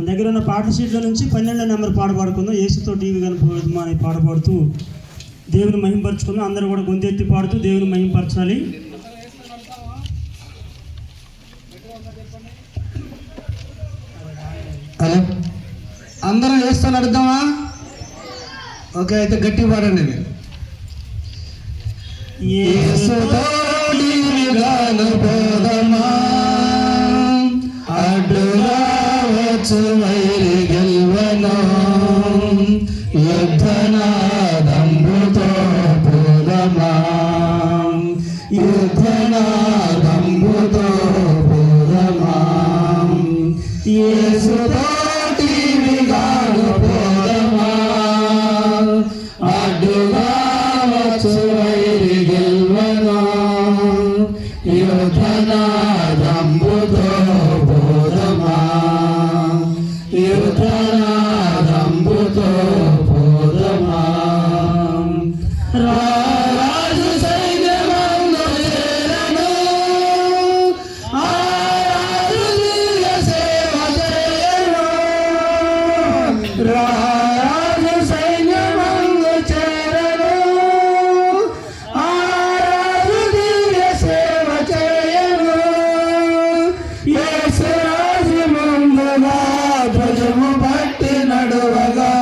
మన దగ్గర ఉన్న పాట షీట్ల నుంచి 12వ నెంబర్ పాట పాడుకుందాం. యేసుతో టీవీ కనుక అని పాట పాడుతూ దేవుని మహింపరచుకుందాం. అందరూ కూడా గొంతెత్తి పాడుతూ దేవుని మహింపరచాలి. హలో, అందరం యేసుతో నడుద్దామా? ఓకే, అయితే గట్టి పాడండి. యేసుతో టీవీ పోదమా, అడ్డుగా వచ్చు వైరి గెల్వను, యుద్ధనాదంబుతో పోదమా, యుద్ధనాదంబుతో పోదమా, యేసుతో టీవీ పోదమా, అడ్డుగా వచ్చు వైరి గెల్వను, యుద్ధనాదంబుతో పోదమా, యుద్ధనాదంబుతో పోదమా. రాజు సైన్యమందు చేరను, ఆ రాజు దివ్య సేవ చేయను, రాజు సైన్యమందు చేరను, ఆ రాజు దివ్య సేవ చేయను, యేసు రాజు ముందుగా ధ్వజము పట్టి నడువగా,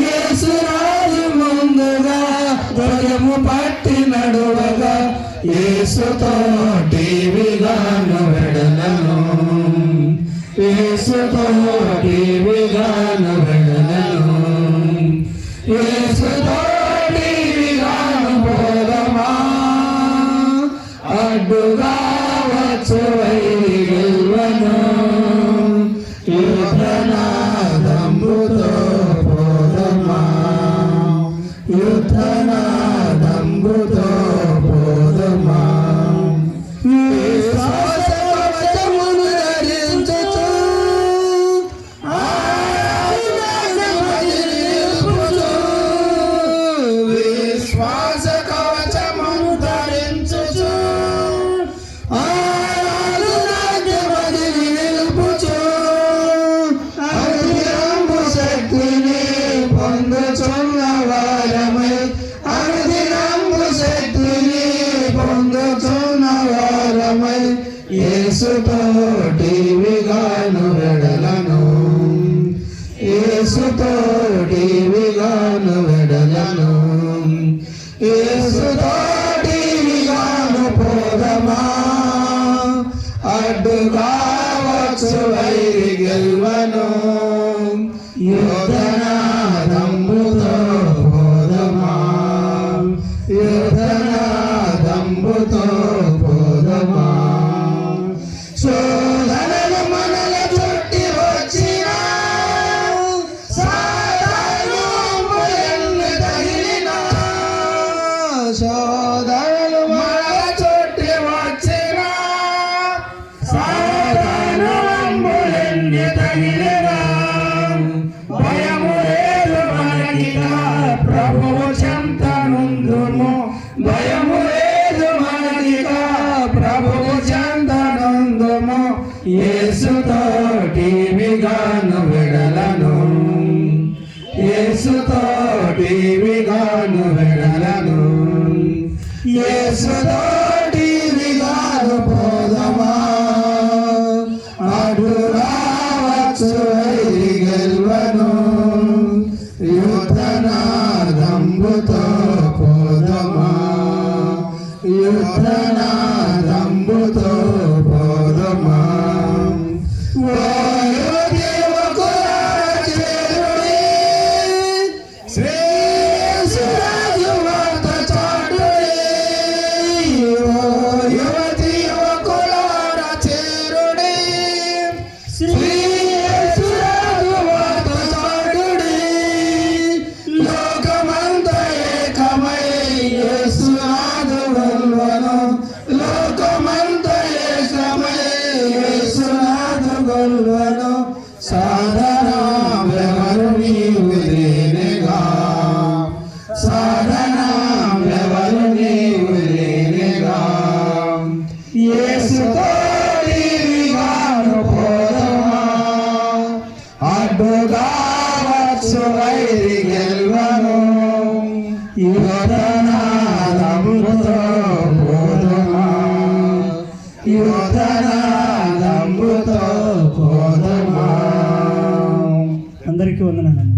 యేసు రాజు ముందుగా ధ్వజము పట్టి నడువగా, యేసుతో టీవీగాను వెడలను, యేసుతో టీవీగాను వెడలను, యేసుతో టీవీగాను పోదమా, అడ్డుగా వచ్చు వైరి గెల్వను, యుద్ధనాదంబుతో పోదమా, యుద్ధనాదంబుతో పోదమా. విశ్వాసకవచమును ధరించుచు, విశ్వాసకవచమును ధరించుచు, అనుదినము శక్తిని పొందుచున్న వారమై, అనుదినము శక్తిని పొందుచున్న వారమై, యేసుతో టీవీగాను వెడలను, యేసుతో టీవీగాను వెడలను, యేసుతో టీవీగాను పోదమా, అడ్డుగా వచ్చు వైరి గెల్వను, యుద్ధనాదంబుతో పోదమా, యుద్ధనాదంబుతో పోదమా. శోధనలు మనల చుట్టి వచ్చినా, సాతాను అంబులెన్ని తగిలినా, శోధనలు మనల చుట్టి వచ్చినా, సాతాను అంబులెన్ని తగిలినా, భయము లేదు మనకిగా ప్రభువు చెంత నుందుము, భయము లేదు మనకిగా ప్రభువు చెంత నుందుము, యేసుతో టీవీగాను వెడలను, యేసుతో టీవీగాను వెడలను, యేసుతో టీవీగాను పోదమా, అడ్డుగా వచ్చు వైరి గెల్వను, యుద్ధనాదంబుతో పోదమా, యుద్ధనాదంబుతో పోదమా. ఓ యువతి యువకులారా చేరుడి, శ్రీ యేసు రాజు వార్త చాటుడి, ఓ యువతి యువకులారా చేరుడి, శ్రీ యేసు రాజు వార్త చాటుడి, లోకమంతా ఏకమై యేసునాథు గొల్వను, లోకమంతా ఏకమై యేసునాథు గొల్వను, సాధనమెవరు నీవు లేనిగా, సాధనమెవరు నీవు లేనిగా, యేసుతో టీవీగాను పోదమా, ఎదురుగా వచ్చు వైరి గెల్వను యువతనాదముతో పోదుమా యువతనాదముతో పోదుమా. అందరికీ వందనాలు.